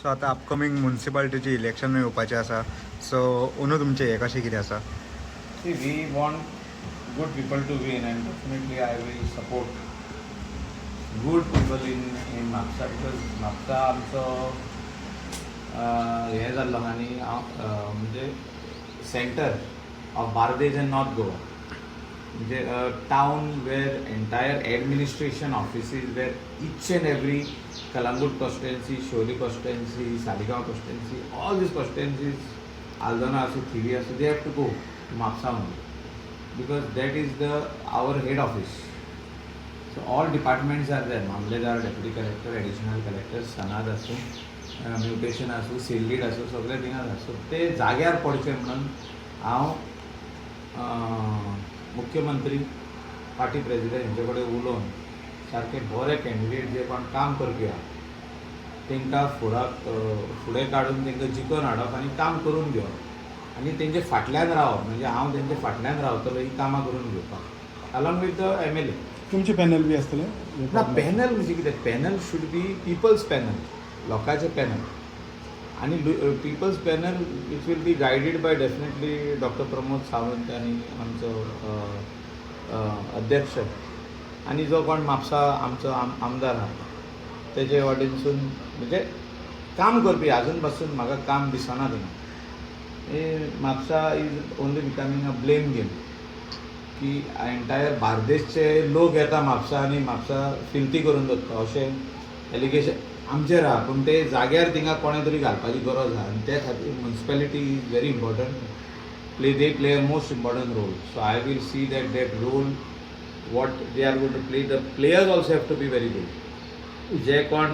So आता upcoming म्युन्सिपालिटीची election येवपाचें आसा. सो अंदू तुमचें हें कशें कितें आसा? See, we want good people to win, and definitely I will support good people in Mapusa, because Mapusa आमचो हें जाल्लो आनी म्हणजे centre of Bardez and north Goa, म्हणजे town where entire administration offices where each and every Calangute constituency, Siolim constituency, Saligao constituency, all these constituencies, Aldana asu, Thivi asu, they have to go to Mapsa only, because that is our head office. So all departments are there. Mamledar, deputy collector, additional collector, Sanad asu, mutation आसूं, sale lead आसूं, सगळे थिंगाच आसा. So ते जाग्यार पडचे म्हणून हांव मुख्यमंत्री, party president हेंचे कडेन उलोवन सारके बरे कॅन्डिडेट जे कोण काम करपी आहा तांकां फुडें काडून तांकां जिखून हाडप आनी काम करून घेवप आनी तेंचे फाटल्यान रावप. म्हणजे हांव तेंचे फाटल्यान रावतलो ही कामां करून घेवपाक अलॉंग वीथ द MLA. तुमचे पॅनल बी आसतले ना, पॅनल म्हणजे कितें? Panel should be peoples panel, लोकांचे पॅनल. आनी peoples panel it will be guided by definitely doctor Pramod Sawant आनी आमचो अध्यक्ष आनी जो कोण म्हापसा आमचो आमदार आहा तेजे वाटेनसून, म्हणजे काम करपी. आजून पासून म्हाका काम दिसना थिंगा. Mapusa is only becoming a blame game, की एंटायर बार्देशचे लोक येता म्हापसा आनी म्हापसा फिल्थी करून दवरता अशें एलिगेशन आमचेर आहा. पूण ते जाग्यार थिंगा कोणें तरी घालपाची गरज आहा आनी त्या खातीर municipality is very important. They play a most important role. So I will see that role what they are going to play. The players also have to be very good. जे कोण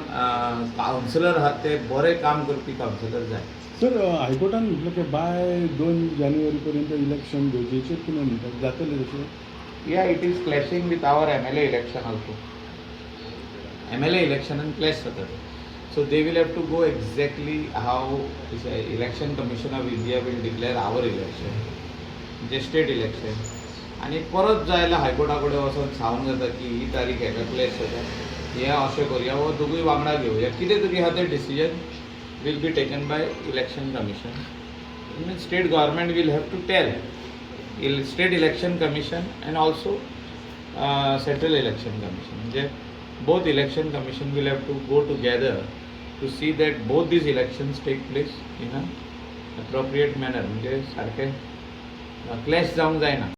कावन्सिलर आहात ते बरे काम करपी councillor जाय. Sir, हायकोर्टान म्हटलं की bye 2 जानेवारी पर्यंत इलेक्शन घेवचेचेर कितें म्हणटात, जातलें तशें? या, it is clashing with our MLA election also. MLA इलेक्शनान क्लॅश जाता. So they will have to go exactly how election commission of India will declare our election, the state election. आनी परत जाय जाल्यार हायकोर्टा कडेन वचून सांगूंक जाता की ही तारीख हेका क्लॅश जाता, हें अशें करुया, वो दोगूय वांगडा घेवया. कितें तरी आहा तें decision will be taken by election commission. State government will have to tell state election commission and also central election commission. म्हणजे both election commission will have to go together to see that both these elections take place in an appropriate manner. म्हणजे सारखे clash जावंक जायना.